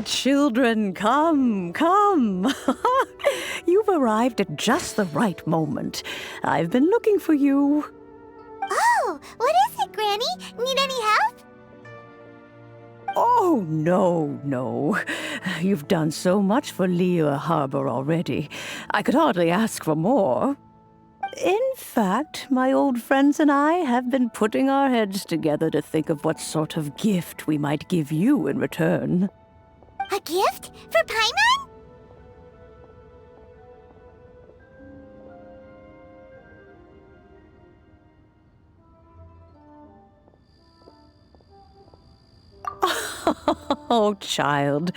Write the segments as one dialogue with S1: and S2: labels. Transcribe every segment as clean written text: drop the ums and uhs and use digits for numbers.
S1: Children, come, come. You've arrived at just the right moment. I've been looking for you.
S2: Oh, what is it, Granny? Need any help?
S1: Oh, no. You've done so much for Liyue Harbor already. I could hardly ask for more. In fact, my old friends and I have been putting our heads together to think of what sort of gift we might give you in return.
S2: A gift? For Paimon?
S1: Oh, child,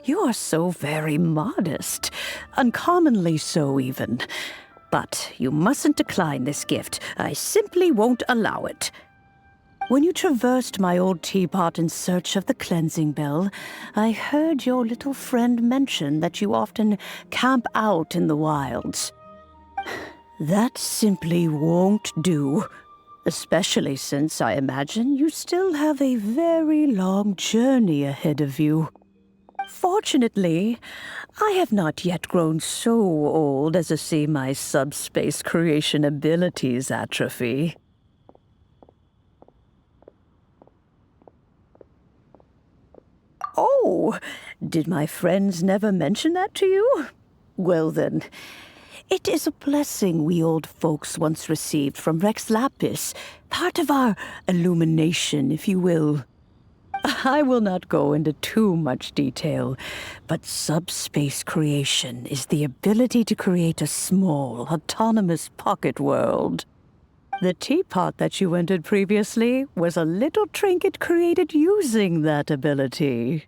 S1: you are so very modest. Uncommonly so, even. But you mustn't decline this gift. I simply won't allow it. When you traversed my old teapot in search of the cleansing bell, I heard your little friend mention that you often camp out in the wilds. That simply won't do, especially since I imagine you still have a very long journey ahead of you. Fortunately, I have not yet grown so old as to see my subspace creation abilities atrophy. Oh, did my friends never mention that to you? Well then, it is a blessing we old folks once received from Rex Lapis, part of our illumination, if you will. I will not go into too much detail, but subspace creation is the ability to create a small, autonomous pocket world. The teapot that you entered previously was a little trinket created using that ability.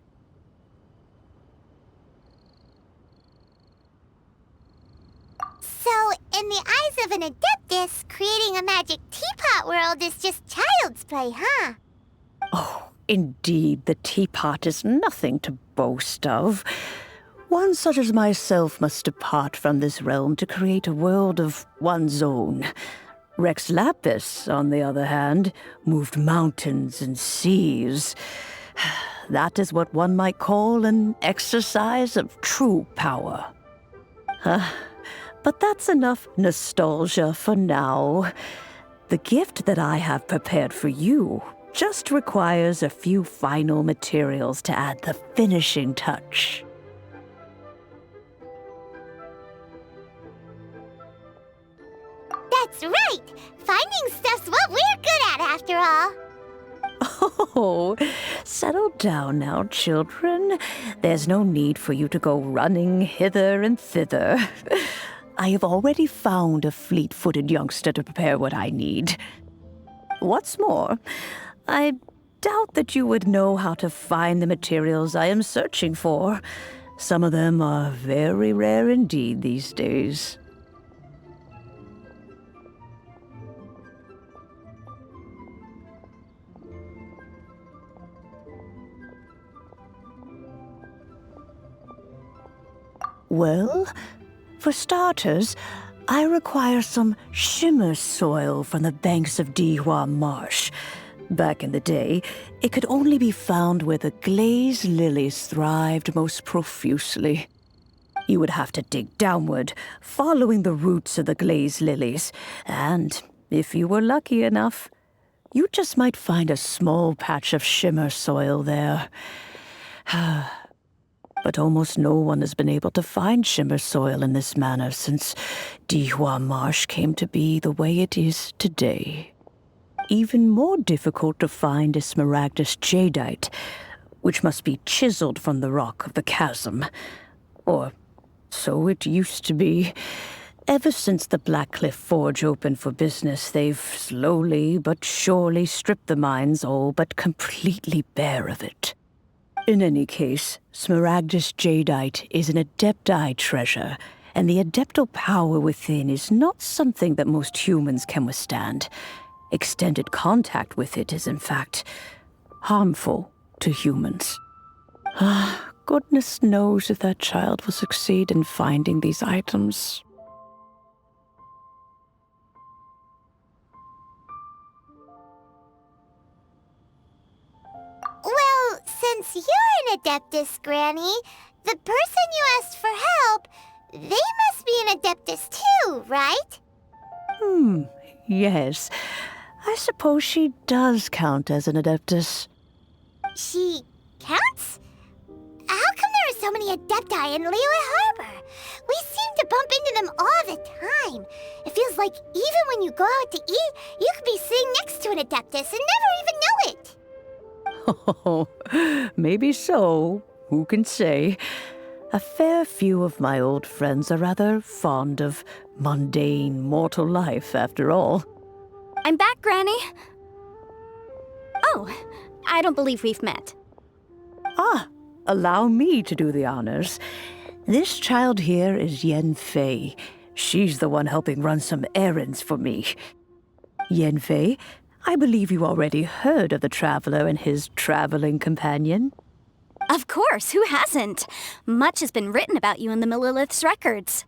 S2: So, in the eyes of an adeptus, creating a magic teapot world is just child's play, huh?
S1: Oh, indeed, the teapot is nothing to boast of. One such as myself must depart from this realm to create a world of one's own. Rex Lapis, on the other hand, moved mountains and seas. That is what one might call an exercise of true power. But that's enough nostalgia for now. The gift that I have prepared for you just requires a few final materials to add the finishing touch.
S2: That's right! Finding stuff's what we're good at, after all.
S1: Oh, settle down now, children. There's no need for you to go running hither and thither. I have already found a fleet-footed youngster to prepare what I need. What's more, I doubt that you would know how to find the materials I am searching for. Some of them are very rare indeed these days. Well, for starters, I require some shimmer soil from the banks of Dihua Marsh. Back in the day, it could only be found where the glazed lilies thrived most profusely. You would have to dig downward, following the roots of the glazed lilies, and if you were lucky enough, you just might find a small patch of shimmer soil there. But almost no one has been able to find shimmer soil in this manner since Dihua Marsh came to be the way it is today. Even more difficult to find is smaragdus jadeite, which must be chiseled from the rock of the chasm. Or so it used to be. Ever since the Blackcliff Forge opened for business, they've slowly but surely stripped the mines all but completely bare of it. In any case, smaragdus jadeite is an adepti treasure, and the adeptal power within is not something that most humans can withstand. Extended contact with it is, in fact, harmful to humans. Goodness knows if that child will succeed in finding these items.
S2: Well, since you're an Adeptus, Granny, the person you asked for help, they must be an Adeptus too, right?
S1: Yes. I suppose she does count as an Adeptus.
S2: She counts? How come there are so many Adepti in Liyue Harbor? We seem to bump into them all the time. It feels like even when you go out to eat, you could be sitting next to an Adeptus and never even know it.
S1: Oh, maybe so. Who can say? A fair few of my old friends are rather fond of mundane mortal life, after all.
S3: I'm back, Granny. Oh, I don't believe we've met.
S1: Allow me to do the honors. This child here is Yanfei. She's the one helping run some errands for me. Yanfei, I believe you already heard of the traveler and his traveling companion.
S3: Of course, who hasn't? Much has been written about you in the Millilith's records.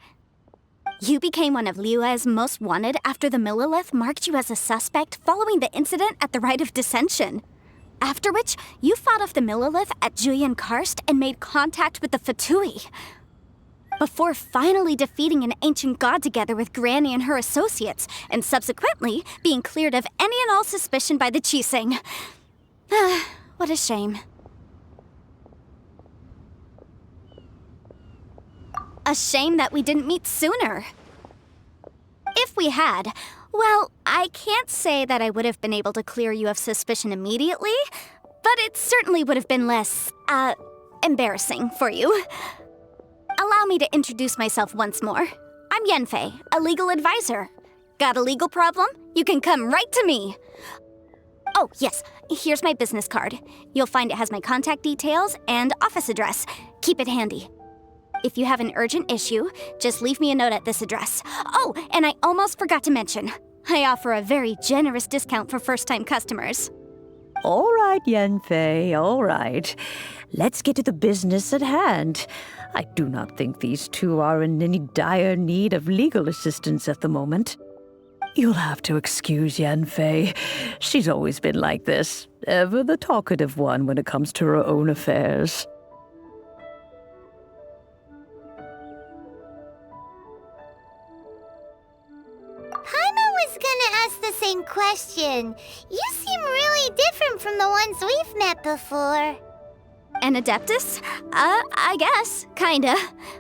S3: You became one of Liyue's most wanted after the Millilith marked you as a suspect following the incident at the Rite of Dissension. After which, you fought off the Millilith at Julian Karst and made contact with the Fatui. Before finally defeating an ancient god together with Granny and her associates, and subsequently being cleared of any and all suspicion by the Chiseng. What a shame. A shame that we didn't meet sooner. If we had, well, I can't say that I would have been able to clear you of suspicion immediately, but it certainly would have been less, embarrassing for you. Allow me to introduce myself once more. I'm Yanfei, a legal advisor. Got a legal problem? You can come right to me. Oh, yes, here's my business card. You'll find it has my contact details and office address. Keep it handy. If you have an urgent issue, just leave me a note at this address. Oh, and I almost forgot to mention, I offer a very generous discount for first-time customers.
S1: All right, Yanfei, all right. Let's get to the business at hand. I do not think these two are in any dire need of legal assistance at the moment. You'll have to excuse Yanfei. She's always been like this, ever the talkative one when it comes to her own affairs.
S2: Paimon was gonna ask the same question. You seem really different from the ones we've met before.
S3: An Adeptus? I guess. Kinda.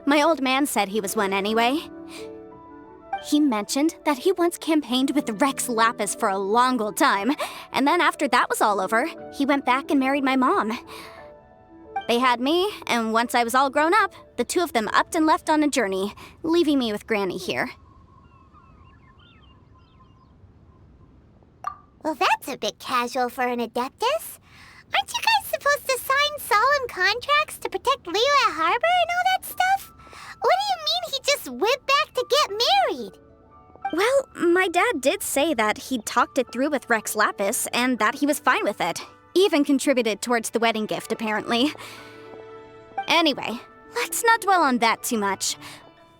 S3: My old man said he was one anyway. He mentioned that he once campaigned with Rex Lapis for a long old time, and then after that was all over, he went back and married my mom. They had me, and once I was all grown up, the two of them upped and left on a journey, leaving me with Granny here.
S2: Well, that's a bit casual for an Adeptus. Aren't you guys supposed to sign solemn contracts to protect Liyue Harbor and all that stuff? What do you mean he just went back to get married?
S3: Well, my dad did say that he'd talked it through with Rex Lapis and that he was fine with it. Even contributed towards the wedding gift, apparently. Anyway, let's not dwell on that too much.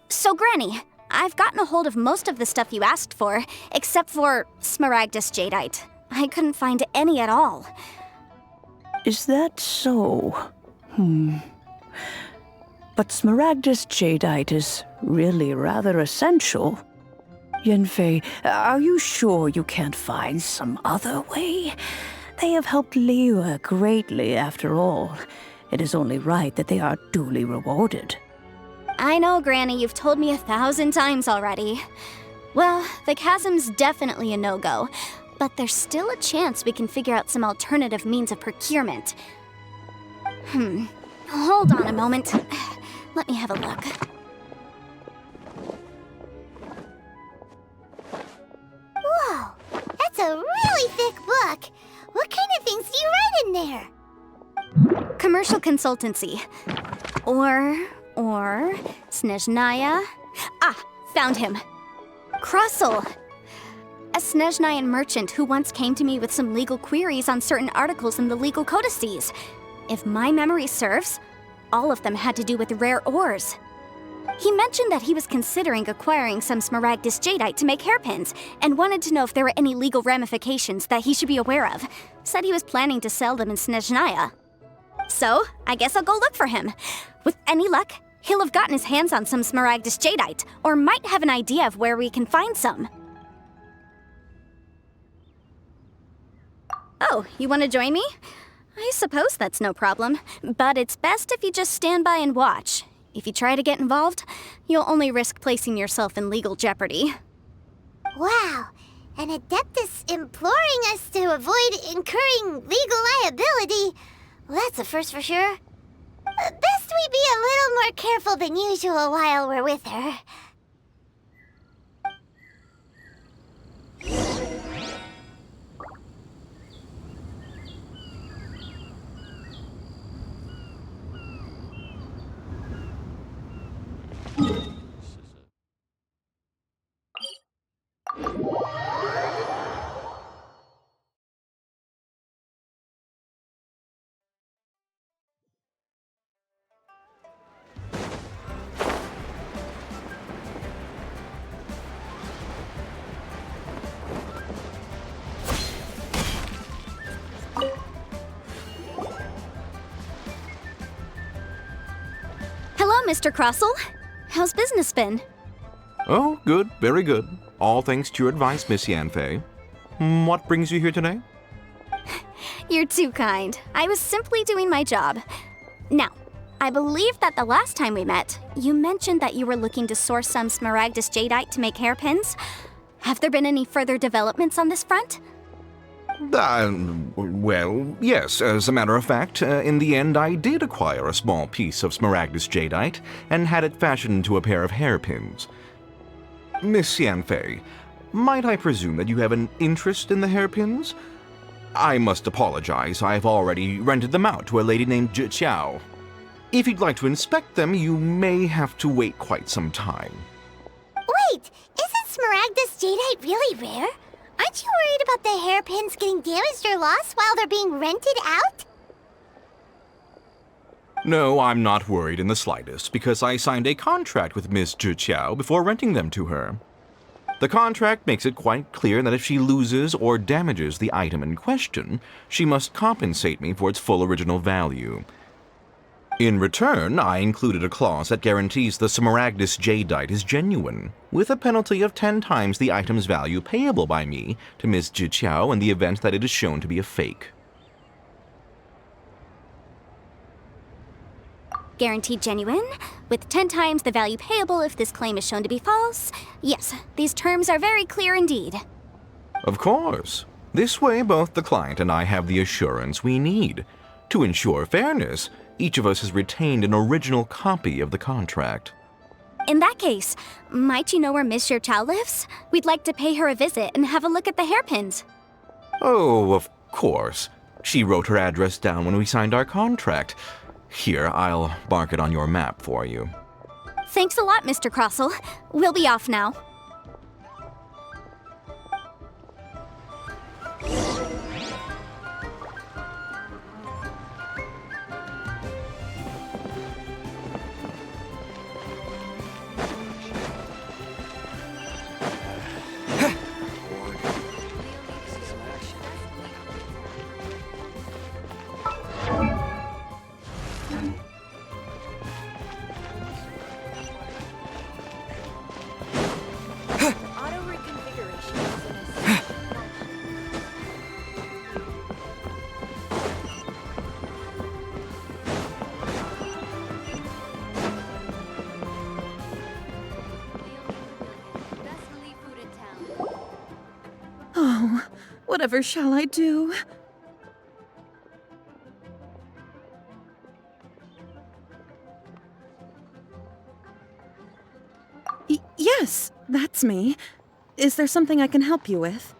S3: So, Granny, I've gotten a hold of most of the stuff you asked for, except for smaragdus jadeite. I couldn't find any at all.
S1: Is that so? But smaragdus jadeite is really rather essential. Yanfei, are you sure you can't find some other way? They have helped Liyue greatly, after all. It is only right that they are duly rewarded.
S3: I know, Granny, you've told me 1,000 times already. Well, the chasm's definitely a no-go, but there's still a chance we can figure out some alternative means of procurement. Hold on a moment. Let me have a look.
S2: Whoa, that's a really thick book. What kind of things do you write in there?
S3: Commercial consultancy. Or Snezhnaya. Ah, found him. Krusel. A Snezhnayan merchant who once came to me with some legal queries on certain articles in the legal codices. If my memory serves, all of them had to do with rare ores. He mentioned that he was considering acquiring some Smaragdus jadeite to make hairpins, and wanted to know if there were any legal ramifications that he should be aware of. Said he was planning to sell them in Snezhnaya. So, I guess I'll go look for him. With any luck, he'll have gotten his hands on some Smaragdus jadeite, or might have an idea of where we can find some. Oh, you want to join me? I suppose that's no problem, but it's best if you just stand by and watch. If you try to get involved, you'll only risk placing yourself in legal jeopardy.
S2: Wow, an Adeptus imploring us to avoid incurring legal liability. Well, that's a first for sure. Best we be a little more careful than usual while we're with her.
S3: Hello, Mr. Krusel. How's business been?
S4: Oh, good, very good. All thanks to your advice, Miss Yanfei. What brings you here today?
S3: You're too kind. I was simply doing my job. Now, I believe that the last time we met, you mentioned that you were looking to source some Smaragdus jadeite to make hairpins. Have there been any further developments on this front?
S4: Well, yes, as a matter of fact, in the end I did acquire a small piece of Smaragdus jadeite and had it fashioned into a pair of hairpins. Miss Yanfei, might I presume that you have an interest in the hairpins? I must apologize, I've already rented them out to a lady named Zhiqiao. If you'd like to inspect them, you may have to wait quite some time.
S2: Wait, isn't Smaragdus jadeite really rare? Aren't you worried about the hairpins getting damaged or lost while they're being rented out?
S4: No, I'm not worried in the slightest, because I signed a contract with Miss Zhiqiao before renting them to her. The contract makes it quite clear that if she loses or damages the item in question, she must compensate me for its full original value. In return, I included a clause that guarantees the Smaragdus jadeite is genuine, with a penalty of 10 times the item's value payable by me to Miss Zhiqiao in the event that it is shown to be a fake.
S3: Guaranteed genuine, with 10 times the value payable if this claim is shown to be false. Yes, these terms are very clear indeed.
S4: Of course. This way, both the client and I have the assurance we need. To ensure fairness, each of us has retained an original copy of the contract.
S3: In that case, might you know where Miss Zhiqiao lives? We'd like to pay her a visit and have a look at the hairpins.
S4: Oh, of course. She wrote her address down when we signed our contract. Here, I'll mark it on your map for you.
S3: Thanks a lot, Mr. Krusel. We'll be off now.
S1: Whatever shall I do? Yes, that's me. Is there something I can help you with?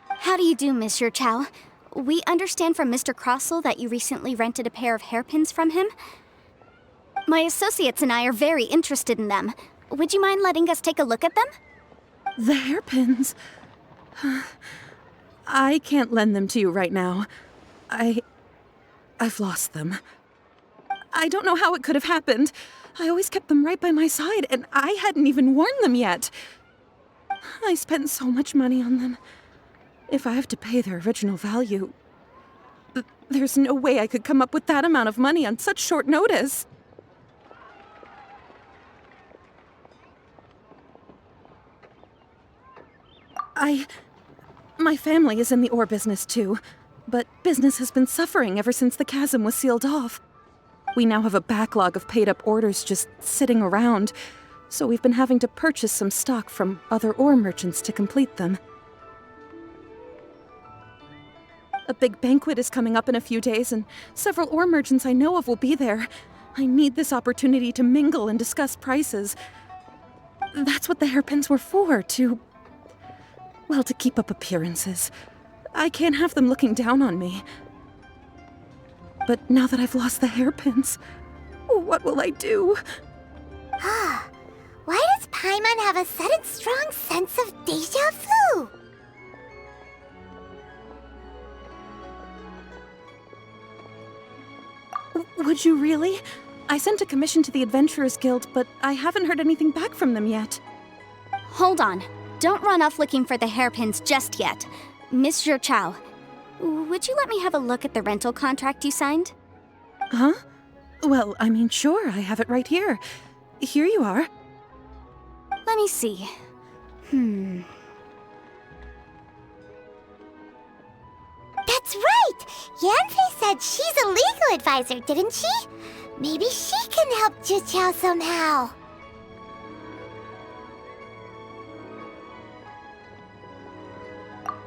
S3: How do you do, Monsieur Chow? We understand from Mr. Crossell that you recently rented a pair of hairpins from him. My associates and I are very interested in them. Would you mind letting us take a look at them?
S1: The hairpins? I can't lend them to you right now. I've lost them. I don't know how it could have happened. I always kept them right by my side, and I hadn't even worn them yet. I spent so much money on them. If I have to pay their original value, there's no way I could come up with that amount of money on such short notice. My family is in the ore business too, but business has been suffering ever since the chasm was sealed off. We now have a backlog of paid-up orders just sitting around, so we've been having to purchase some stock from other ore merchants to complete them. A big banquet is coming up in a few days, and several ore merchants I know of will be there. I need this opportunity to mingle and discuss prices. That's what the hairpins were for, to keep up appearances. I can't have them looking down on me. But now that I've lost the hairpins, what will I do?
S2: Why does Paimon have a sudden strong sense of déjà vu?
S1: Would you really? I sent a commission to the Adventurers Guild, but I haven't heard anything back from them yet.
S3: Hold on. Don't run off looking for the hairpins just yet. Monsieur Chow, would you let me have a look at the rental contract you signed?
S1: Huh? Well, I mean, sure, I have it right here. Here you are.
S3: Let me see.
S2: That's right! Yanfei said she's a legal advisor, didn't she? Maybe she can help Juqiao somehow.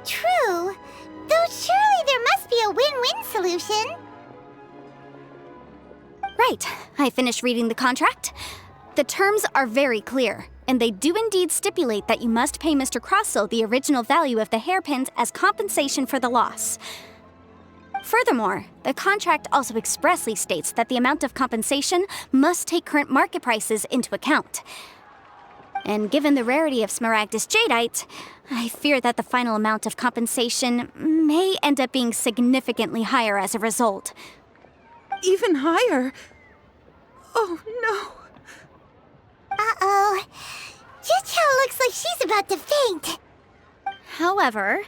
S2: True, though surely there must be a win-win solution.
S3: Right. I finished reading the contract. The terms are very clear, and they do indeed stipulate that you must pay Mr. Crossell the original value of the hairpins as compensation for the loss. Furthermore, the contract also expressly states that the amount of compensation must take current market prices into account. And given the rarity of Smaragdus jadeite, I fear that the final amount of compensation may end up being significantly higher as a result.
S1: Even higher? Oh, no.
S2: Uh-oh. Juqiao looks like she's about to faint.
S3: However,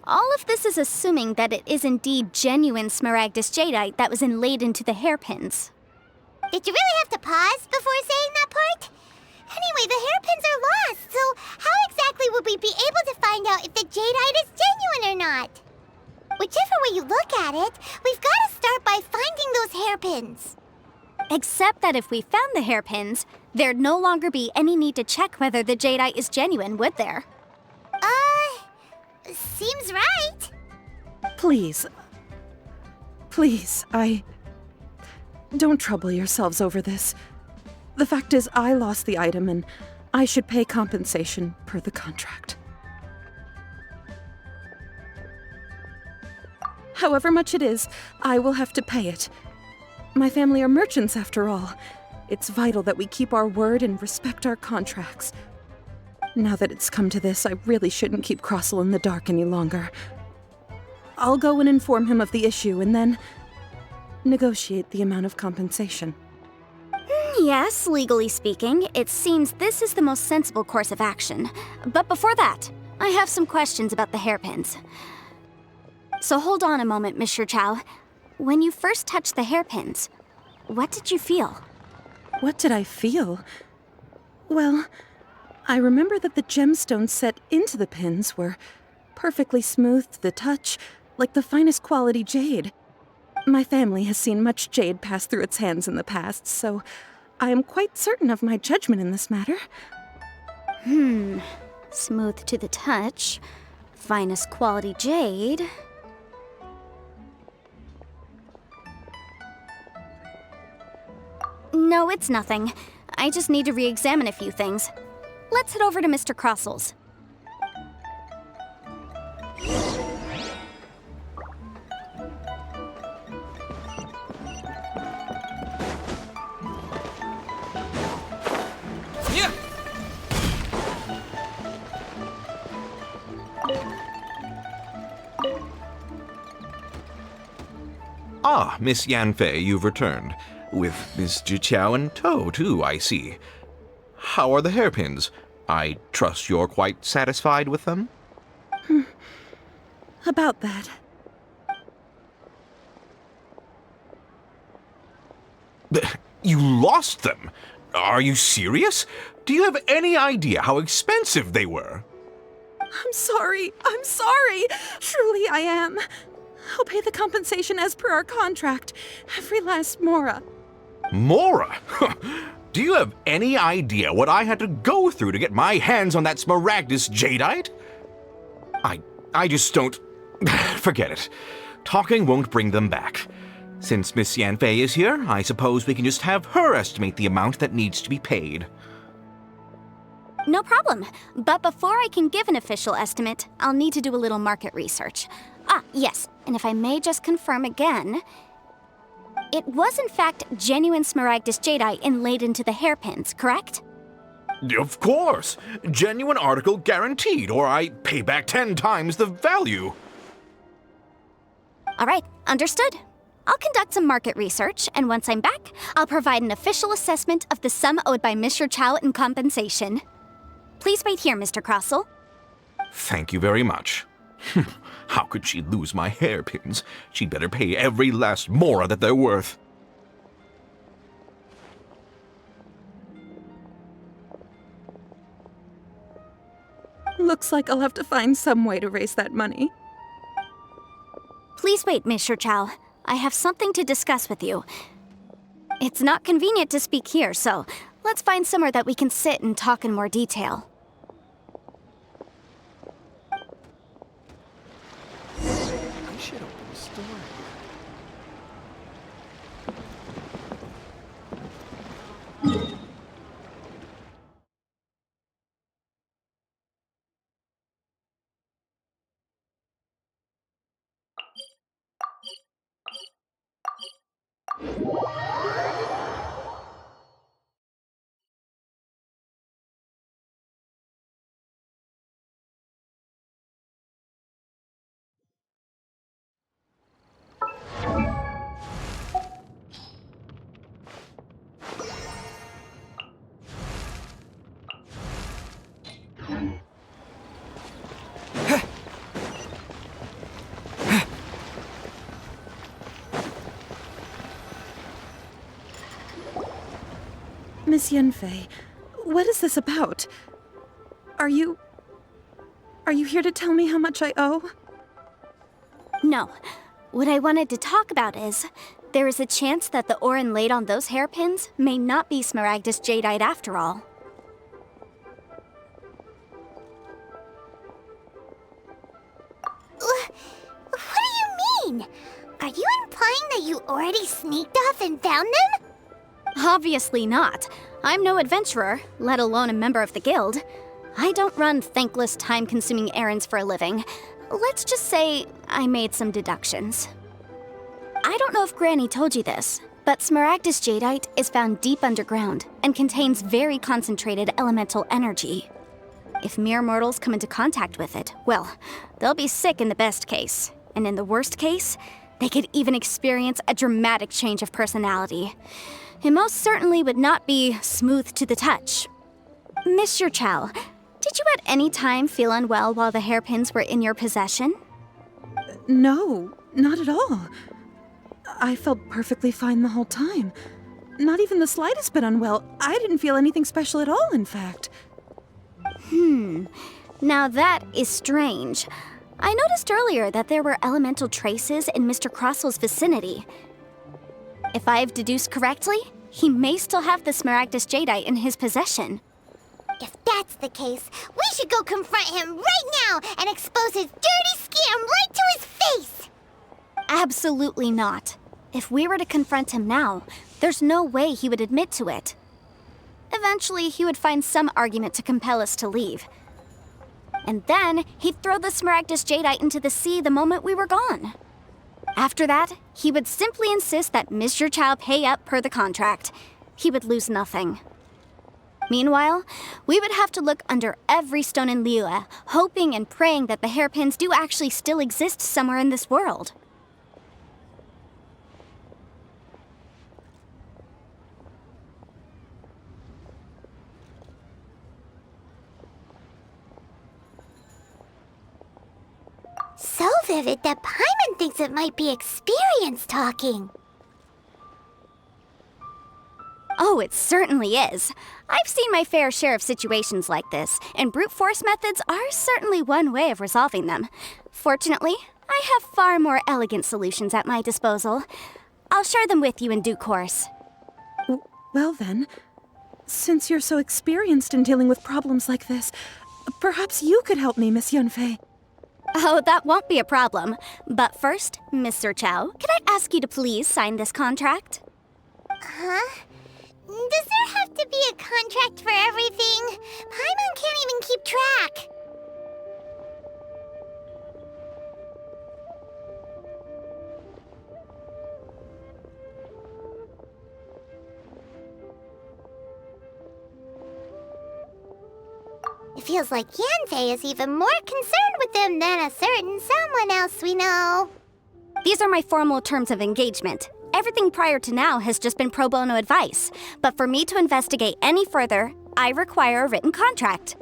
S3: all of this is assuming that it is indeed genuine Smaragdus jadeite that was inlaid into the hairpins.
S2: Did you really have to pause before saying that part? Anyway, the hairpins are lost, so how exactly would we be able to find out if the jadeite is genuine or not? Whichever way you look at it, we've got to start by finding those hairpins.
S3: Except that if we found the hairpins, there'd no longer be any need to check whether the jadeite is genuine, would there?
S2: Seems right.
S1: Please, don't trouble yourselves over this. The fact is, I lost the item and I should pay compensation per the contract. However much it is, I will have to pay it. My family are merchants, after all. It's vital that we keep our word and respect our contracts. Now that it's come to this, I really shouldn't keep Crossell in the dark any longer. I'll go and inform him of the issue and then negotiate the amount of compensation.
S3: Yes, legally speaking, it seems this is the most sensible course of action. But before that, I have some questions about the hairpins. So hold on a moment, Monsieur Chow. When you first touched the hairpins, what did you feel?
S1: What did I feel? Well, I remember that the gemstones set into the pins were perfectly smooth to the touch, like the finest quality jade. My family has seen much jade pass through its hands in the past, so I am quite certain of my judgment in this matter.
S3: Smooth to the touch. Finest quality jade. No, it's nothing. I just need to re-examine a few things. Let's head over to Mr. Crossel's.
S4: Ah, Miss Yanfei, you've returned. With Miss Jiqiao in tow, too, I see. How are the hairpins? I trust you're quite satisfied with them?
S1: About that.
S4: You lost them? Are you serious? Do you have any idea how expensive they were?
S5: I'm sorry. Truly I am. I'll pay the compensation as per our contract. Every last mora.
S4: Mora? Do you have any idea what I had to go through to get my hands on that smaragdus jadeite? I just don't... Forget it. Talking won't bring them back. Since Miss Yanfei is here, I suppose we can just have her estimate the amount that needs to be paid.
S3: No problem. But before I can give an official estimate, I'll need to do a little market research. Ah, yes. And if I may just confirm again, it was in fact genuine smaragdus jadeite inlaid into the hairpins, correct?
S4: Of course! Genuine article guaranteed, or I pay back 10 times the value.
S3: All right, understood. I'll conduct some market research, and once I'm back, I'll provide an official assessment of the sum owed by Mr. Chow in compensation. Please wait here, Mr. Crossell.
S4: Thank you very much. How could she lose my hairpins? She'd better pay every last mora that they're worth.
S5: Looks like I'll have to find some way to raise that money.
S3: Please wait, Mr. Chow. I have something to discuss with you. It's not convenient to speak here, so let's find somewhere that we can sit and talk in more detail.
S6: I should open a store.
S5: Miss Yanfei, what is this about? Are you here to tell me how much I owe?
S3: No. What I wanted to talk about is, there is a chance that the ore inlaid on those hairpins may not be smaragdus jadeite after all.
S2: What do you mean? Are you implying that you already sneaked off and found them?
S3: Obviously not. I'm no adventurer, let alone a member of the guild. I don't run thankless, time-consuming errands for a living. Let's just say I made some deductions. I don't know if Granny told you this, but smaragdus jadeite is found deep underground and contains very concentrated elemental energy. If mere mortals come into contact with it, well, they'll be sick in the best case. And in the worst case, they could even experience a dramatic change of personality. It most certainly would not be smooth to the touch. Mr. Chow, did you at any time feel unwell while the hairpins were in your possession?
S5: No, not at all. I felt perfectly fine the whole time. Not even the slightest bit unwell. I didn't feel anything special at all, in fact.
S3: Now that is strange. I noticed earlier that there were elemental traces in Mr. Crossel's vicinity. If I've deduced correctly, he may still have the smaragdus jadeite in his possession.
S2: If that's the case, we should go confront him right now and expose his dirty scam right to his face!
S3: Absolutely not. If we were to confront him now, there's no way he would admit to it. Eventually, he would find some argument to compel us to leave. And then, he'd throw the Smaragdus Jadeite into the sea the moment we were gone. After that, he would simply insist that Mr. Chow pay up per the contract. He would lose nothing. Meanwhile, we would have to look under every stone in Liyue, hoping and praying that the hairpins do actually still exist somewhere in this world.
S2: So vivid that Paimon thinks it might be experience talking.
S3: Oh, it certainly is. I've seen my fair share of situations like this, and brute force methods are certainly one way of resolving them. Fortunately, I have far more elegant solutions at my disposal. I'll share them with you in due course.
S5: Well then, since you're so experienced in dealing with problems like this, perhaps you could help me, Miss Yanfei.
S3: Oh, that won't be a problem. But first, Mr. Chow, can I ask you to please sign this contract?
S2: Huh? Does there have to be a contract for everything? Paimon can't even keep track. It feels like Yanfei is even more concerned with them than a certain someone else we know.
S3: These are my formal terms of engagement. Everything prior to now has just been pro bono advice. But for me to investigate any further, I require a written contract.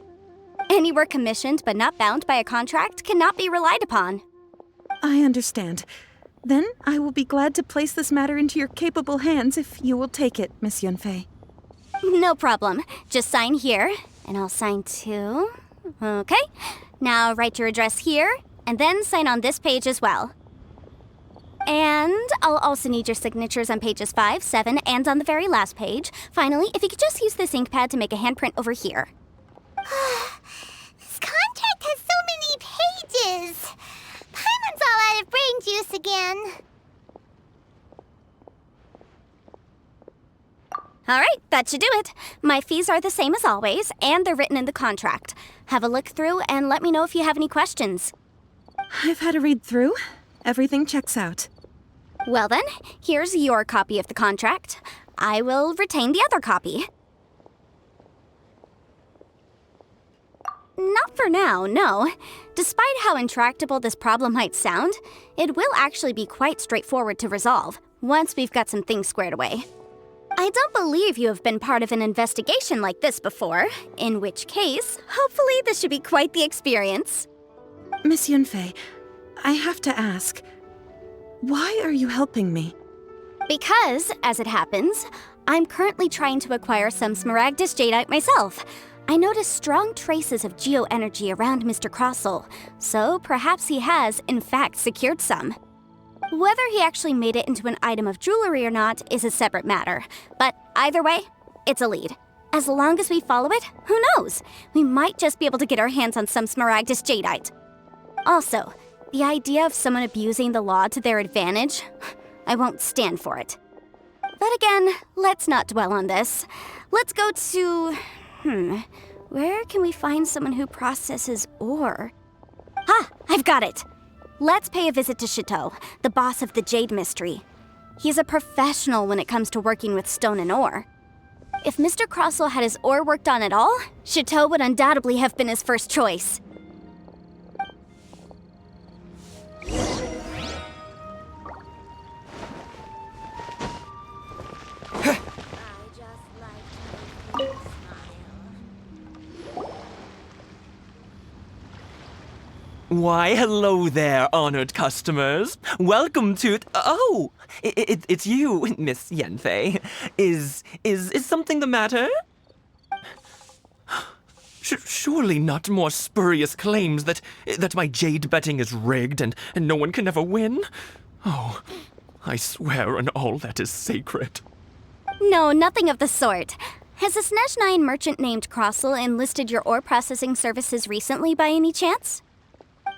S3: Any work commissioned but not bound by a contract cannot be relied upon.
S5: I understand. Then I will be glad to place this matter into your capable hands if you will take it, Miss Yanfei.
S3: No problem. Just sign here, and I'll sign too. Okay. Now write your address here, and then sign on this page as well. And I'll also need your signatures on pages 5, 7, and on the very last page. Finally, if you could just use this ink pad to make a handprint over here.
S2: This contract has so many pages. Paimon's all out of brain juice again.
S3: All right, that should do it. My fees are the same as always, and they're written in the contract. Have a look through and let me know if you have any questions.
S5: I've had a read through. Everything checks out.
S3: Well then, here's your copy of the contract. I will retain the other copy. Not for now, no. Despite how intractable this problem might sound, it will actually be quite straightforward to resolve, once we've got some things squared away. I don't believe you have been part of an investigation like this before, in which case, hopefully this should be quite the experience.
S5: Miss Yanfei, I have to ask, why are you helping me?
S3: Because, as it happens, I'm currently trying to acquire some Smaragdus Jadeite myself. I noticed strong traces of geoenergy around Mr. Crossel, so perhaps he has, in fact, secured some. Whether he actually made it into an item of jewelry or not is a separate matter, but either way, it's a lead. As long as we follow it, who knows? We might just be able to get our hands on some Smaragdus Jadeite. Also, the idea of someone abusing the law to their advantage, I won't stand for it. But again, let's not dwell on this. Let's go to... where can we find someone who processes ore? Ah, I've got it! Let's pay a visit to Chateau, the boss of the Jade Mystery. He's a professional when it comes to working with stone and ore. If Mr. Crossel had his ore worked on at all, Chateau would undoubtedly have been his first choice.
S7: Why, hello there, honored customers. Welcome to... Oh, it's you, Miss Yanfei. Is something the matter? Surely not more spurious claims that my jade betting is rigged and no one can ever win? Oh, I swear on all that is sacred.
S3: No, nothing of the sort. Has a Snezhnine merchant named Crossel enlisted your ore processing services recently by any chance?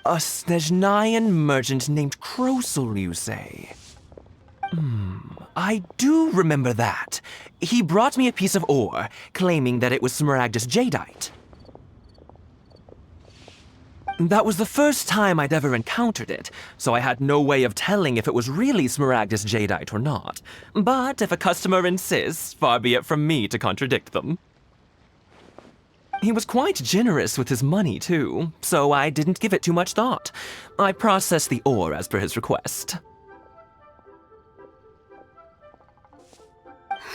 S7: A Snezhnine merchant named Crossel, you say? I do remember that. He brought me a piece of ore, claiming that it was Smaragdus jadeite. That was the first time I'd ever encountered it, so I had no way of telling if it was really Smaragdus jadeite or not. But if a customer insists, far be it from me to contradict them. He was quite generous with his money, too, so I didn't give it too much thought. I processed the ore as per his request.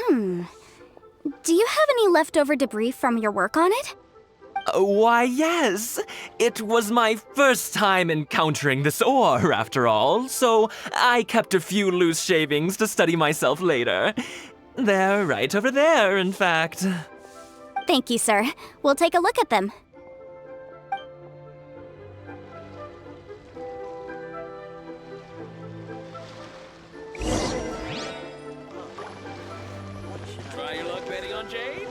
S3: Do you have any leftover debris from your work on it?
S7: Why, yes. It was my first time encountering this ore, after all, so I kept a few loose shavings to study myself later. They're right over there, in fact.
S3: Thank you, sir. We'll take a look at them.
S6: Try your luck betting on Jade?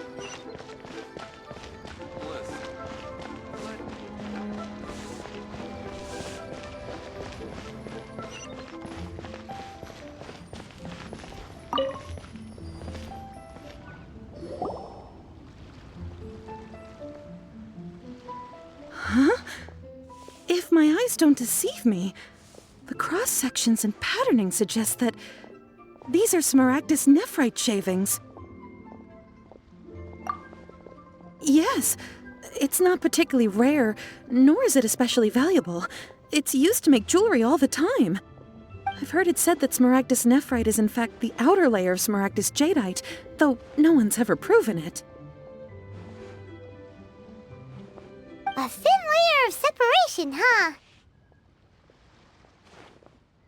S5: If my eyes don't deceive me, the cross-sections and patterning suggest that these are Smaragdus nephrite shavings. Yes, it's not particularly rare, nor is it especially valuable. It's used to make jewelry all the time. I've heard it said that Smaragdus nephrite is in fact the outer layer of Smaragdus jadeite, though no one's ever proven it.
S2: A thin layer of separation, huh?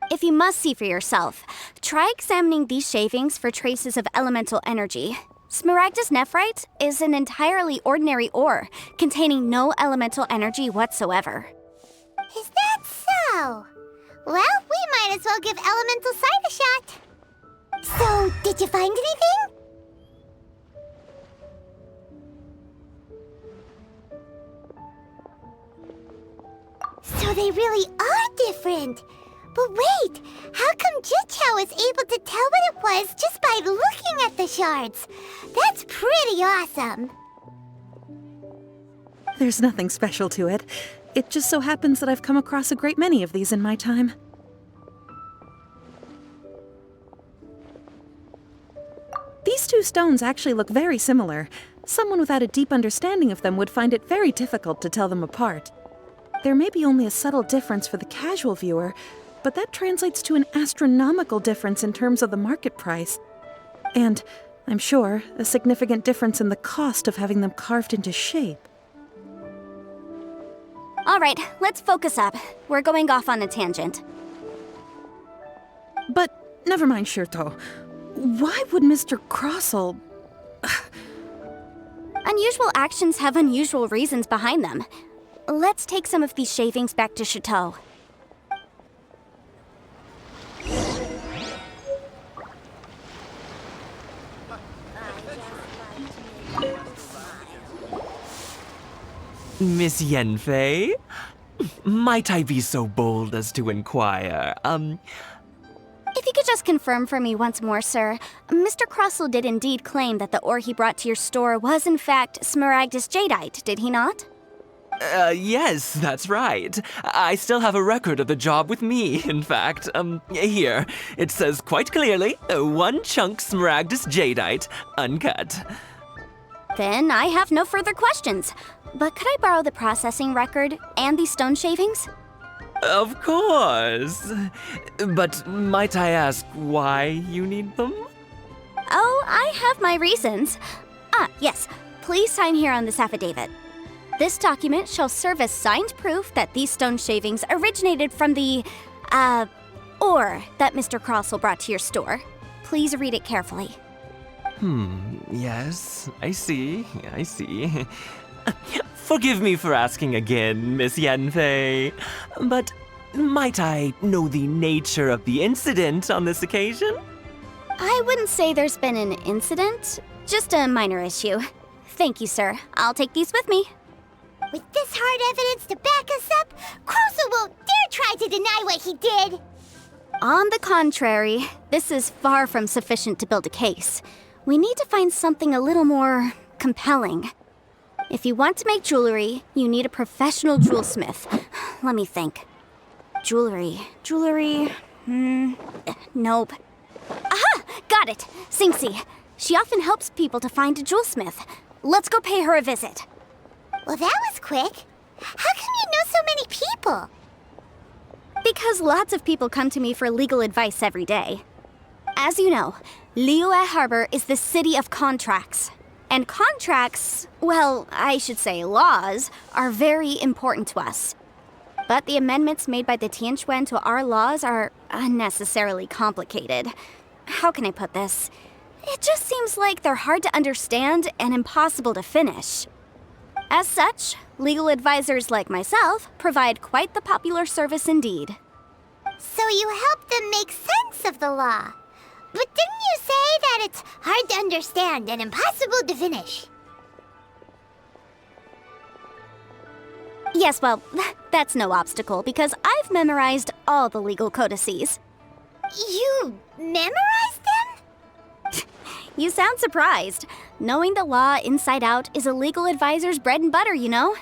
S3: If you must see for yourself, try examining these shavings for traces of elemental energy. Smaragdus nephrite is an entirely ordinary ore, containing no elemental energy whatsoever.
S2: Is that so? Well, we might as well give elemental sight a shot. So, did you find anything? So they really are different. But wait, how come Jichao was able to tell what it was just by looking at the shards? That's pretty awesome.
S5: There's nothing special to it. It just so happens that I've come across a great many of these in my time. These two stones actually look very similar. Someone without a deep understanding of them would find it very difficult to tell them apart. There may be only a subtle difference for the casual viewer, but that translates to an astronomical difference in terms of the market price. And, I'm sure, a significant difference in the cost of having them carved into shape.
S3: All right, let's focus up. We're going off on a tangent.
S5: But, never mind, Shirto. Why would Mr. Crossel...
S3: Unusual actions have unusual reasons behind them. Let's take some of these shavings back to Chateau.
S7: Miss Yanfei? Might I be so bold as to inquire,
S3: If you could just confirm for me once more, sir. Mr. Crossel did indeed claim that the ore he brought to your store was in fact Smaragdus jadeite, did he not?
S7: Yes, that's right. I still have a record of the job with me, in fact. Here. It says quite clearly, 1 chunk Smaragdus jadeite, uncut.
S3: Then I have no further questions. But could I borrow the processing record and these stone shavings?
S7: Of course. But might I ask why you need them?
S3: Oh, I have my reasons. Yes. Please sign here on this affidavit. This document shall serve as signed proof that these stone shavings originated from the, ore that Mr. Crossel brought to your store. Please read it carefully.
S7: Yes, I see. Forgive me for asking again, Miss Yanfei, but might I know the nature of the incident on this occasion?
S3: I wouldn't say there's been an incident, just a minor issue. Thank you, sir. I'll take these with me.
S2: With this hard evidence to back us up, Krousel won't dare try to deny what he did.
S3: On the contrary, this is far from sufficient to build a case. We need to find something a little more compelling. If you want to make jewelry, you need a professional jewelsmith. Let me think. Jewelry. Nope. Aha! Got it! Singsi. She often helps people to find a jewelsmith. Let's go pay her a visit.
S2: Well, that was quick. How come you know so many people?
S3: Because lots of people come to me for legal advice every day. As you know, Liyue Harbor is the city of contracts. And contracts, well, I should say laws, are very important to us. But the amendments made by the Tianquan to our laws are unnecessarily complicated. How can I put this? It just seems like they're hard to understand and impossible to finish. As such, legal advisors like myself provide quite the popular service indeed.
S2: So you help them make sense of the law. But didn't you say that it's hard to understand and impossible to finish?
S3: Yes, well, that's no obstacle because I've memorized all the legal codices.
S2: You memorized them?
S3: You sound surprised. Knowing the law inside out is a legal advisor's bread and butter, you know?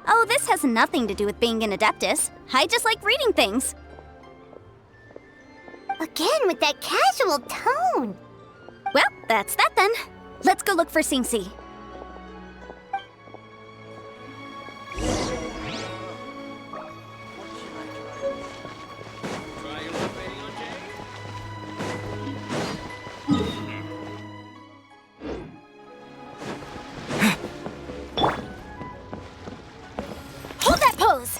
S3: Oh, this has nothing to do with being an adeptus. I just like reading things.
S2: Again with that casual tone.
S3: Well, that's that then. Let's go look for Singsi.
S6: Try your luck waiting on Jade?
S3: Hold that pose!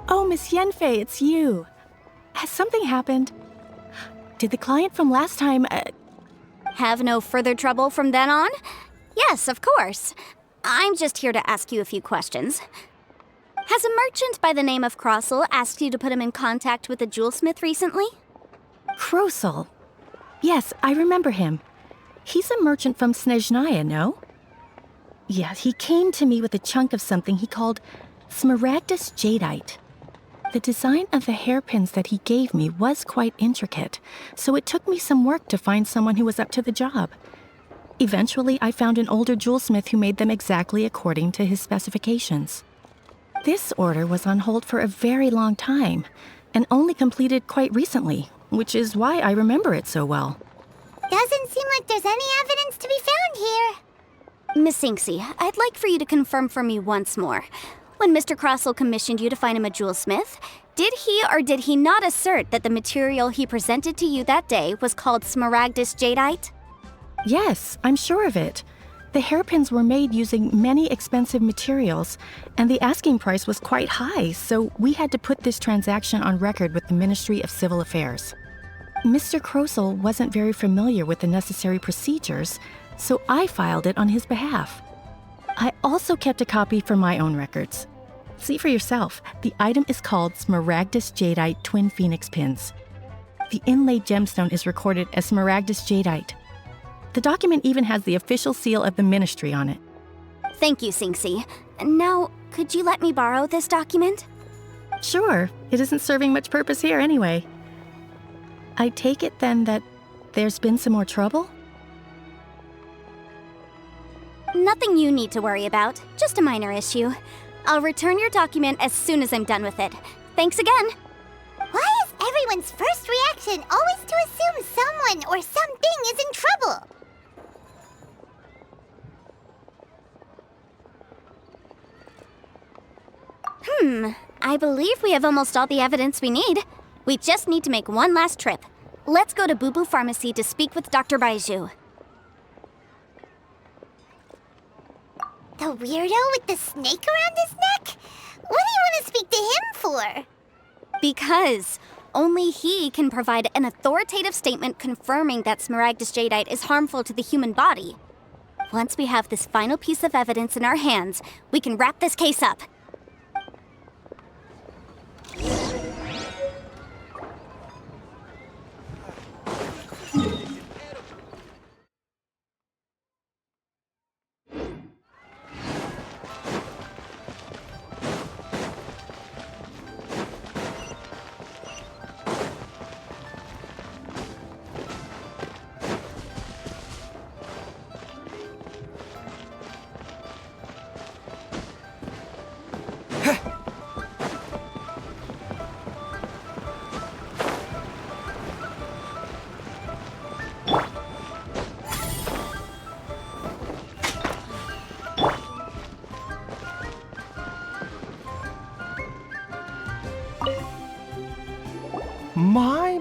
S8: Oh, Miss Yanfei, it's you. Has something happened? Did the client from last time...
S3: Have no further trouble from then on? Yes, of course. I'm just here to ask you a few questions. Has a merchant by the name of Krousel asked you to put him in contact with a jewelsmith recently?
S8: Krousel? Yes, I remember him. He's a merchant from Snezhnaya, no? Yeah, he came to me with a chunk of something he called smaragdus jadeite. The design of the hairpins that he gave me was quite intricate, so it took me some work to find someone who was up to the job. Eventually, I found an older jewelsmith who made them exactly according to his specifications. This order was on hold for a very long time, and only completed quite recently, which is why I remember it so well.
S2: Doesn't seem like there's any evidence to be found here.
S3: Miss Singsi, I'd like for you to confirm for me once more. When Mr. Krousel commissioned you to find him a jewelsmith, did he or did he not assert that the material he presented to you that day was called smaragdus jadeite?
S8: Yes, I'm sure of it. The hairpins were made using many expensive materials, and the asking price was quite high, so we had to put this transaction on record with the Ministry of Civil Affairs. Mr. Krousel wasn't very familiar with the necessary procedures, so I filed it on his behalf. I also kept a copy for my own records. See for yourself, the item is called Smaragdus Jadeite Twin Phoenix Pins. The inlaid gemstone is recorded as Smaragdus Jadeite. The document even has the official seal of the ministry on it.
S3: Thank you, Singsi. Now, could you let me borrow this document?
S8: Sure, it isn't serving much purpose here anyway. I take it then that there's been some more trouble?
S3: Nothing you need to worry about, just a minor issue. I'll return your document as soon as I'm done with it. Thanks again.
S2: Why is everyone's first reaction always to assume someone or something is in trouble?
S3: I believe we have almost all the evidence we need. We just need to make one last trip. Let's go to Boo Boo Pharmacy to speak with Dr. Baiju.
S2: The weirdo with the snake around his neck? What do you want to speak to him for?
S3: Because only he can provide an authoritative statement confirming that Smaragdus Jadeite is harmful to the human body. Once we have this final piece of evidence in our hands, we can wrap this case up.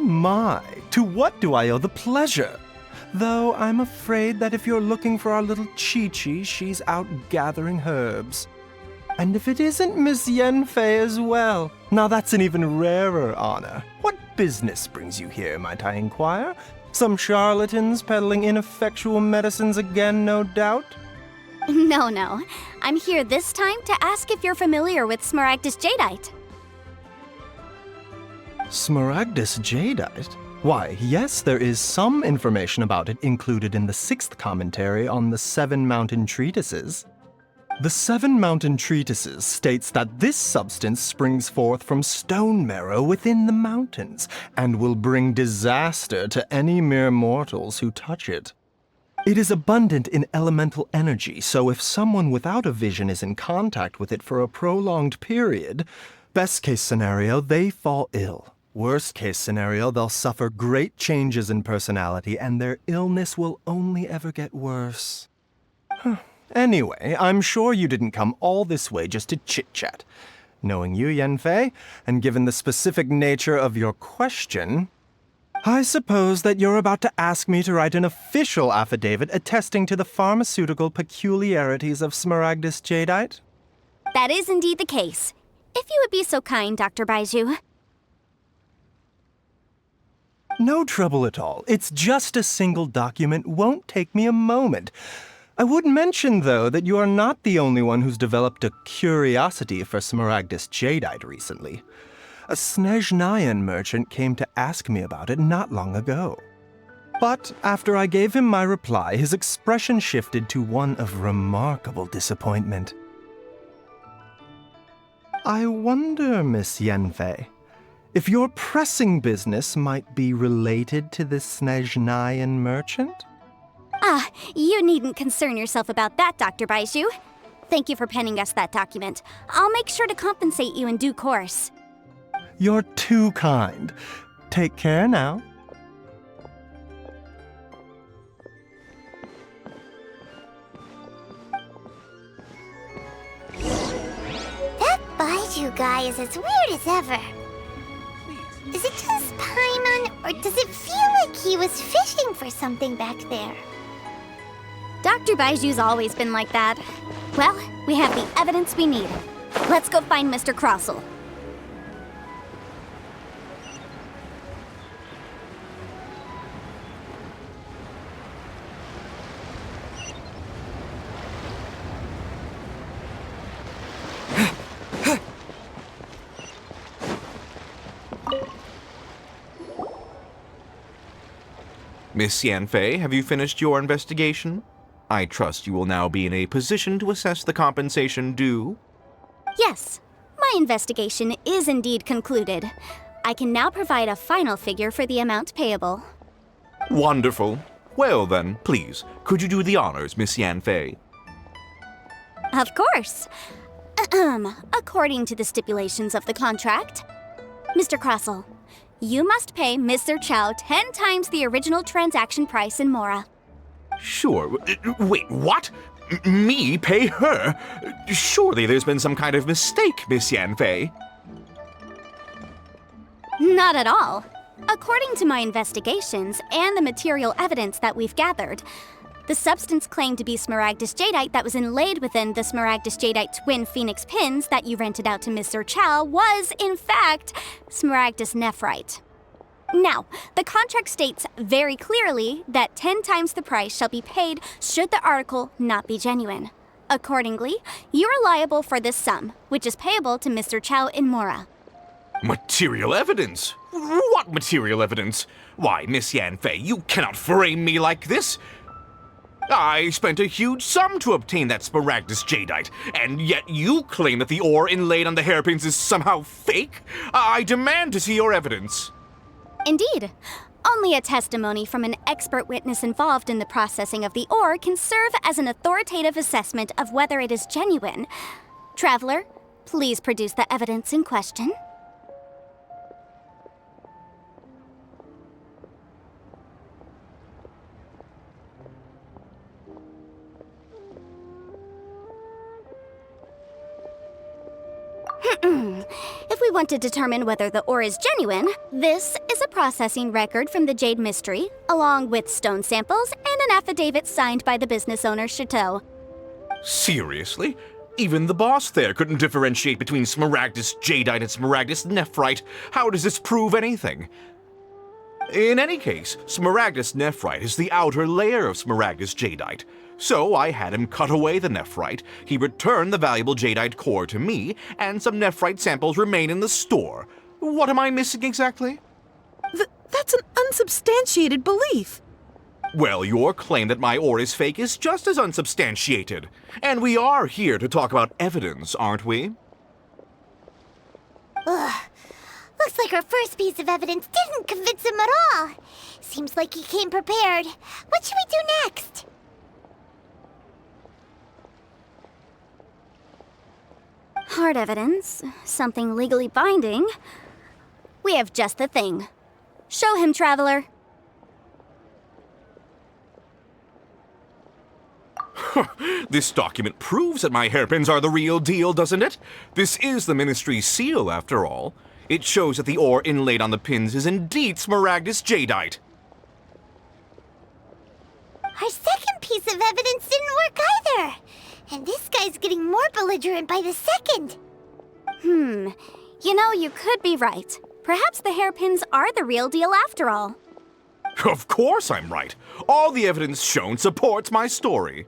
S9: My, to what do I owe the pleasure? Though I'm afraid that if you're looking for our little Chi-Chi, she's out gathering herbs. And if it isn't Miss Yanfei as well, now that's an even rarer honor. What business brings you here, might I inquire? Some charlatans peddling ineffectual medicines again, no doubt?
S3: No. I'm here this time to ask if you're familiar with Smaragdus Jadeite.
S9: Smaragdus Jadeite? Why, yes, there is some information about it included in the 6th commentary on the 7 Mountain Treatises. The 7 Mountain Treatises states that this substance springs forth from stone marrow within the mountains, and will bring disaster to any mere mortals who touch it. It is abundant in elemental energy, so if someone without a vision is in contact with it for a prolonged period, best case scenario, they fall ill. Worst case scenario, they'll suffer great changes in personality, and their illness will only ever get worse. Anyway, I'm sure you didn't come all this way just to chit-chat. Knowing you, Yanfei, and given the specific nature of your question, I suppose that you're about to ask me to write an official affidavit attesting to the pharmaceutical peculiarities of Smaragdus Jadeite?
S3: That is indeed the case. If you would be so kind, Dr. Baiju.
S9: No trouble at all. It's just a single document. Won't take me a moment. I would mention, though, that you are not the only one who's developed a curiosity for Smaragdus Jadeite recently. A Snezhnayan merchant came to ask me about it not long ago. But after I gave him my reply, his expression shifted to one of remarkable disappointment. I wonder, Miss Yanfei, if your pressing business might be related to this Snezhnayan merchant?
S3: You needn't concern yourself about that, Dr. Baiju. Thank you for penning us that document. I'll make sure to compensate you in due course.
S9: You're too kind. Take care now.
S2: That Baiju guy is as weird as ever. Is it just Paimon, or does it feel like he was fishing for something back there?
S3: Dr. Baiju's always been like that. Well, we have the evidence we need. Let's go find Mr. Crossell.
S4: Miss Yanfei, have you finished your investigation? I trust you will now be in a position to assess the compensation due.
S3: Yes, my investigation is indeed concluded. I can now provide a final figure for the amount payable.
S4: Wonderful. Well then, please, could you do the honors, Miss Yanfei?
S3: Of course. According to the stipulations of the contract, Mr. Crossell, you must pay Mr. Chow 10 times the original transaction price in Mora.
S4: Sure. Wait, what? Me pay her? Surely there's been some kind of mistake, Miss Yanfei.
S3: Not at all. According to my investigations and the material evidence that we've gathered, the substance claimed to be smaragdus jadeite that was inlaid within the smaragdus jadeite twin phoenix pins that you rented out to Mr. Chow was, in fact, smaragdus nephrite. Now, the contract states very clearly that 10 times the price shall be paid should the article not be genuine. Accordingly, you are liable for this sum, which is payable to Mr. Chow in Mora.
S4: Material evidence? What material evidence? Why, Miss Yanfei, you cannot frame me like this. I spent a huge sum to obtain that smaragdus jadeite, and yet you claim that the ore inlaid on the hairpins is somehow fake? I demand to see your evidence.
S3: Indeed. Only a testimony from an expert witness involved in the processing of the ore can serve as an authoritative assessment of whether it is genuine. Traveler, please produce the evidence in question. If we want to determine whether the ore is genuine, this is a processing record from the Jade Mystery, along with stone samples and an affidavit signed by the business owner, Chateau.
S4: Seriously? Even the boss there couldn't differentiate between smaragdus jadeite and smaragdus nephrite. How does this prove anything? In any case, smaragdus nephrite is the outer layer of smaragdus jadeite. So I had him cut away the nephrite, he returned the valuable jadeite core to me, and some nephrite samples remain in the store. What am I missing exactly?
S5: That's an unsubstantiated belief.
S4: Well, your claim that my ore is fake is just as unsubstantiated. And we are here to talk about evidence, aren't we?
S2: Ugh. Looks like our first piece of evidence didn't convince him at all. Seems like he came prepared. What should we do next?
S3: Hard evidence, something legally binding. We have just the thing. Show him, Traveler.
S4: This document proves that my hairpins are the real deal, doesn't it? This is the Ministry's seal, after all. It shows that the ore inlaid on the pins is indeed smaragdus jadeite.
S2: Our second piece of evidence didn't work either. And this guy's getting more belligerent by the second.
S3: You know, you could be right. Perhaps the hairpins are the real deal after all.
S4: Of course I'm right. All the evidence shown supports my story.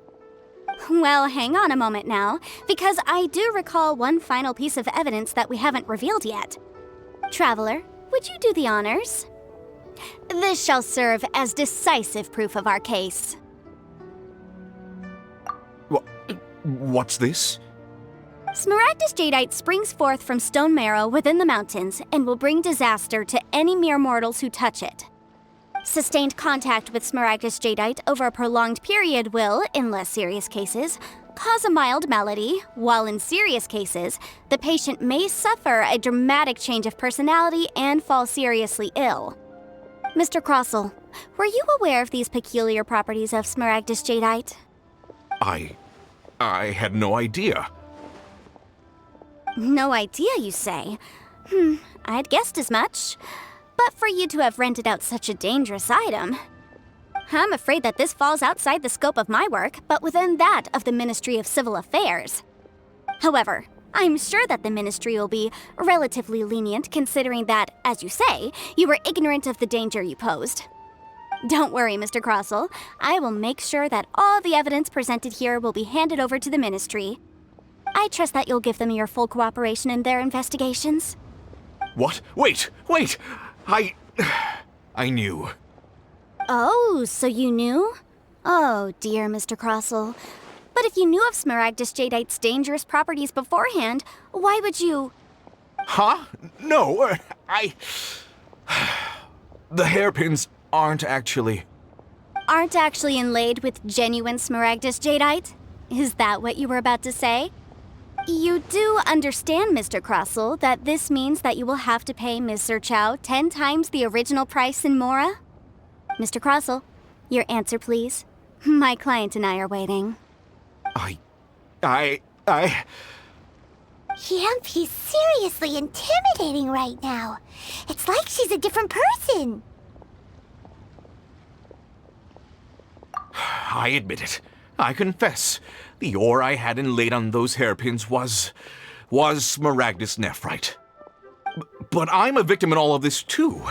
S3: Well, hang on a moment now, because I do recall one final piece of evidence that we haven't revealed yet. Traveler, would you do the honors? This shall serve as decisive proof of our case.
S4: What's this?
S3: Smaragdus jadeite springs forth from stone marrow within the mountains and will bring disaster to any mere mortals who touch it. Sustained contact with smaragdus jadeite over a prolonged period will, in less serious cases, cause a mild malady, while in serious cases, the patient may suffer a dramatic change of personality and fall seriously ill. Mr. Crossell, were you aware of these peculiar properties of smaragdus jadeite?
S4: I had no idea.
S3: No idea, you say? I'd guessed as much. But for you to have rented out such a dangerous item... I'm afraid that this falls outside the scope of my work, but within that of the Ministry of Civil Affairs. However, I'm sure that the Ministry will be relatively lenient considering that, as you say, you were ignorant of the danger you posed. Don't worry, Mr. Crossell. I will make sure that all the evidence presented here will be handed over to the Ministry. I trust that you'll give them your full cooperation in their investigations.
S4: What? Wait! I knew.
S3: Oh, so you knew? Oh, dear, Mr. Crossell. But if you knew of smaragdus jadeite's dangerous properties beforehand, why would you...
S4: Huh? No, The hairpins aren't actually
S3: inlaid with genuine smaragdus jadeite? Is that what you were about to say? You do understand, Mr. Crossell, that this means that you will have to pay Mr. Chow 10 times the original price in Mora? Mr. Crossell, your answer, please. My client and I are waiting.
S2: Yanfei's seriously intimidating right now. It's like she's a different person.
S4: I admit it. I confess. The ore I had inlaid on those hairpins was Smaragdus nephrite. But I'm a victim in all of this too.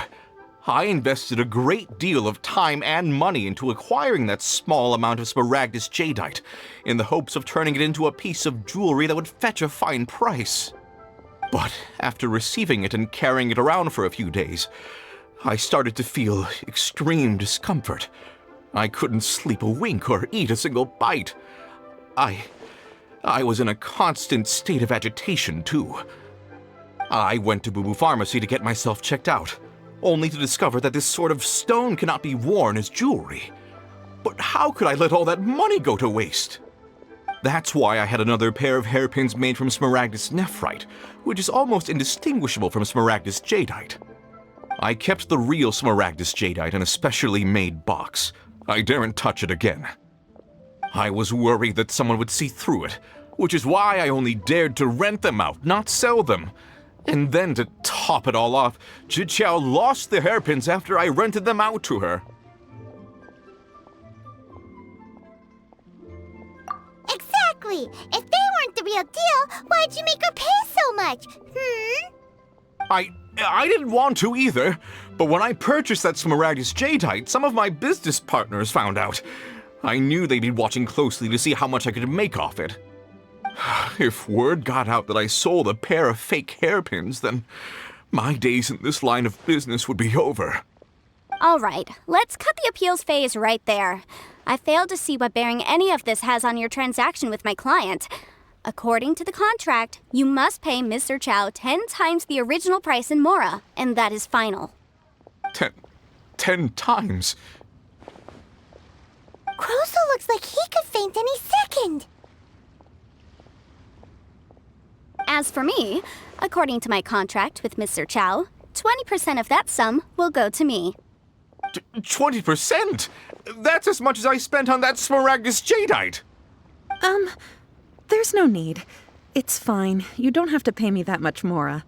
S4: I invested a great deal of time and money into acquiring that small amount of Smaragdus jadeite, in the hopes of turning it into a piece of jewelry that would fetch a fine price. But after receiving it and carrying it around for a few days, I started to feel extreme discomfort. I couldn't sleep a wink or eat a single bite. I was in a constant state of agitation too. I went to Boo Boo Pharmacy to get myself checked out, only to discover that this sort of stone cannot be worn as jewelry. But how could I let all that money go to waste? That's why I had another pair of hairpins made from Smaragdus nephrite, which is almost indistinguishable from Smaragdus jadeite. I kept the real Smaragdus jadeite in a specially made box. I daren't touch it again. I was worried that someone would see through it, which is why I only dared to rent them out, not sell them. And then to top it all off, Zhiqiao lost the hairpins after I rented them out to her.
S2: Exactly! If they weren't the real deal, why'd you make her pay so much?
S4: I didn't want to either, but when I purchased that Smaragdus jadeite, some of my business partners found out. I knew they'd be watching closely to see how much I could make off it. If word got out that I sold a pair of fake hairpins, then my days in this line of business would be over.
S3: All right, let's cut the appeals phase right there. I failed to see what bearing any of this has on your transaction with my client. According to the contract, you must pay Mr. Chow 10 times the original price in Mora, and that is final.
S4: 10 times?
S2: Crozul looks like he could faint any second.
S3: As for me, according to my contract with Mr. Chow, 20% of that sum will go to me.
S4: 20%? That's as much as I spent on that Smaragdus jadeite!
S5: There's no need. It's fine. You don't have to pay me that much, Mora.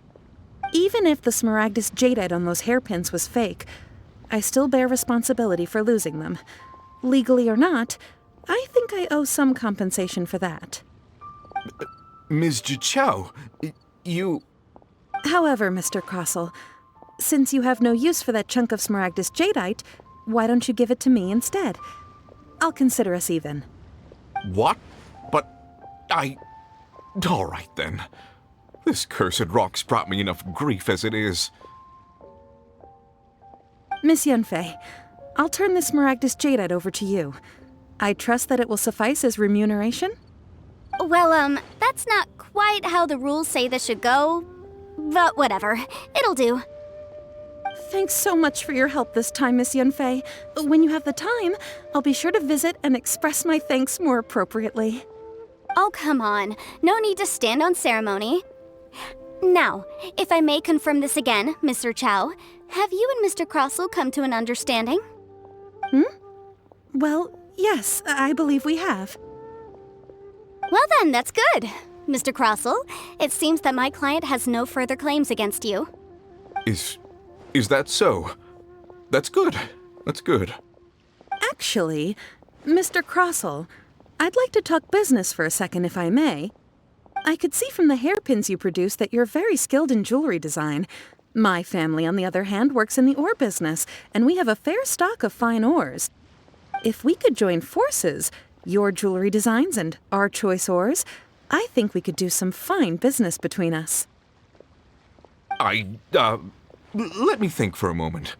S5: Even if the Smaragdus jadeite on those hairpins was fake, I still bear responsibility for losing them. Legally or not, I think I owe some compensation for that.
S4: Ms. Zhiqiao, you...
S5: However, Mr. Crossell, since you have no use for that chunk of Smaragdus jadeite, why don't you give it to me instead? I'll consider us even.
S4: What? But all right then. This cursed rock's brought me enough grief as it is.
S5: Miss Yanfei, I'll turn this Smaragdus jadeite over to you. I trust that it will suffice as remuneration?
S3: Well, that's not quite how the rules say this should go, but whatever. It'll do.
S5: Thanks so much for your help this time, Miss Yanfei. When you have the time, I'll be sure to visit and express my thanks more appropriately.
S3: Oh, come on. No need to stand on ceremony. Now, if I may confirm this again, Mr. Chow, have you and Mr. Crossell come to an understanding?
S5: Well, yes, I believe we have.
S3: Well then, that's good. Mr. Crossell, it seems that my client has no further claims against you.
S4: Is that so? That's good. That's good.
S5: Actually, Mr. Crossell, I'd like to talk business for a second, if I may. I could see from the hairpins you produce that you're very skilled in jewelry design. My family, on the other hand, works in the ore business, and we have a fair stock of fine ores. If we could join forces, your jewelry designs and our choice ores, I think we could do some fine business between us.
S4: Let me think for a moment.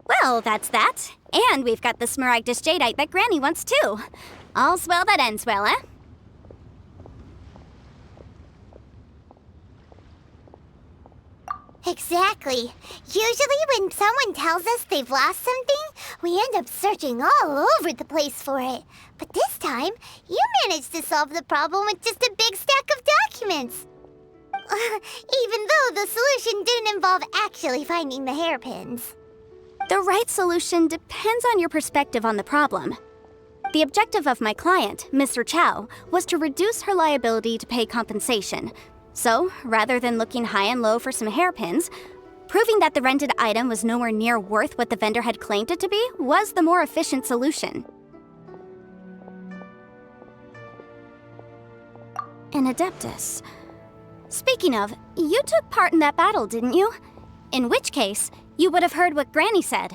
S3: Well, that's that. And we've got the Smaragdus jadeite that Granny wants too. All's well that ends well, eh?
S2: Exactly. Usually when someone tells us they've lost something, we end up searching all over the place for it. But this time, you managed to solve the problem with just a big stack of documents. Even though the solution didn't involve actually finding the hairpins.
S3: The right solution depends on your perspective on the problem. The objective of my client, Mr. Chow, was to reduce her liability to pay compensation. So, rather than looking high and low for some hairpins, proving that the rented item was nowhere near worth what the vendor had claimed it to be was the more efficient solution. An Adeptus. Speaking of, you took part in that battle, didn't you? In which case, you would have heard what Granny said.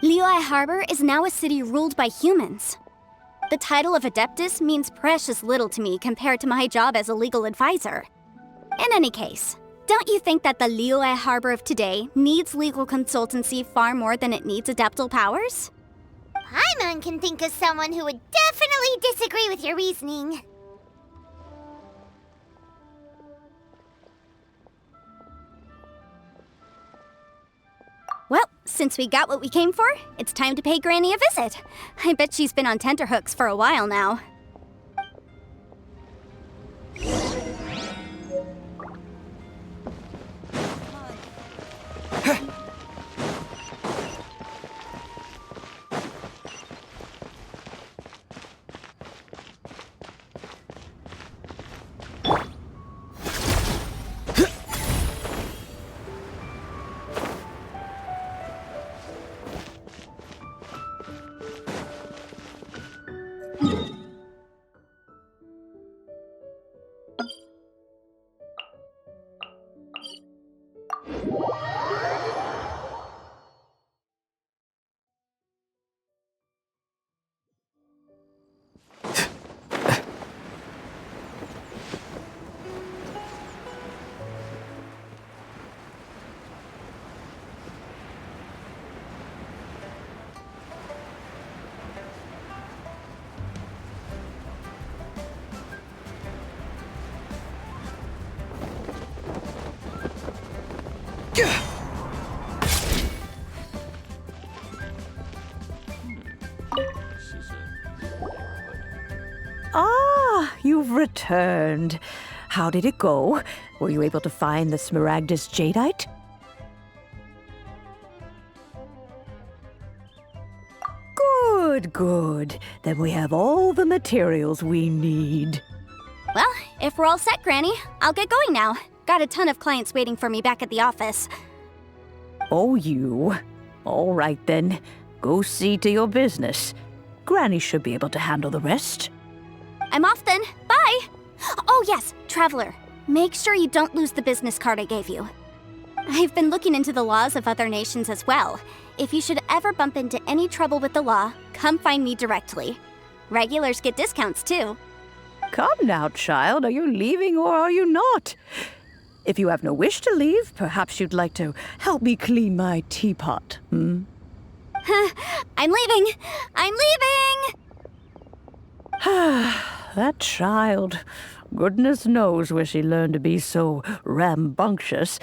S3: Liyue Harbor is now a city ruled by humans. The title of Adeptus means precious little to me compared to my job as a legal advisor. In any case, don't you think that the Liyue Harbor of today needs legal consultancy far more than it needs adeptal powers?
S2: Paimon can think of someone who would definitely disagree with your reasoning.
S3: Well, since we got what we came for, it's time to pay Granny a visit. I bet she's been on tenterhooks for a while now.
S1: Ah, you've returned. How did it go? Were you able to find the Smaragdus Jadeite? Good, good. Then we have all the materials we need.
S3: Well, if we're all set, Granny, I'll get going now. Got a ton of clients waiting for me back at the office.
S1: Oh, you. All right, then. Go see to your business. Granny should be able to handle the rest.
S3: I'm off then. Bye! Oh yes, Traveler. Make sure you don't lose the business card I gave you. I've been looking into the laws of other nations as well. If you should ever bump into any trouble with the law, come find me directly. Regulars get discounts too.
S1: Come now, child. Are you leaving or are you not? If you have no wish to leave, perhaps you'd like to help me clean my teapot, hmm?
S3: I'm leaving! I'm leaving!
S1: That child. Goodness knows where she learned to be so rambunctious.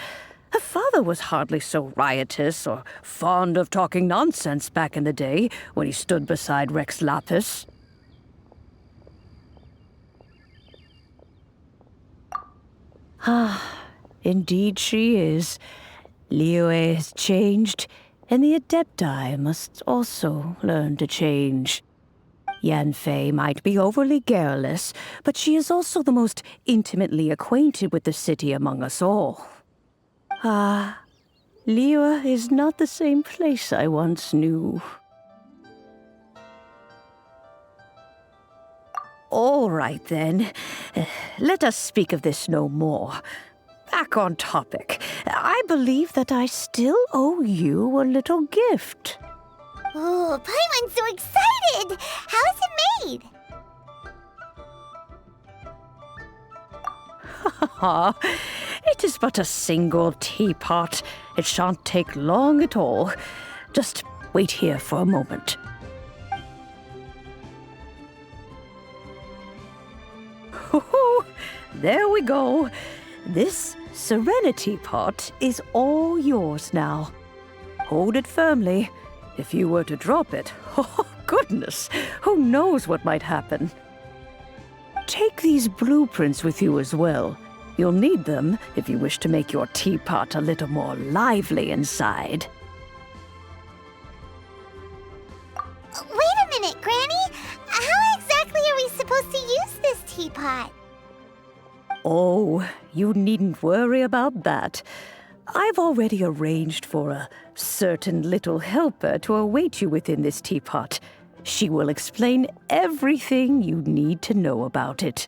S1: Her father was hardly so riotous or fond of talking nonsense back in the day when he stood beside Rex Lapis. Indeed she is. Liyue has changed, and the Adepti must also learn to change. Yanfei might be overly garrulous, but she is also the most intimately acquainted with the city among us all. Liyue is not the same place I once knew. All right, then. Let us speak of this no more. Back on topic. I believe that I still owe you a little gift.
S2: Oh, Paimon's so excited! How is it made?
S1: It is but a single teapot. It shan't take long at all. Just wait here for a moment. There we go. This Serenitea Pot is all yours now. Hold it firmly. If you were to drop it, oh goodness, who knows what might happen. Take these blueprints with you as well. You'll need them if you wish to make your teapot a little more lively inside.
S2: teapot.
S1: Oh, you needn't worry about that. I've already arranged for a certain little helper to await you within this teapot. She will explain everything you need to know about it.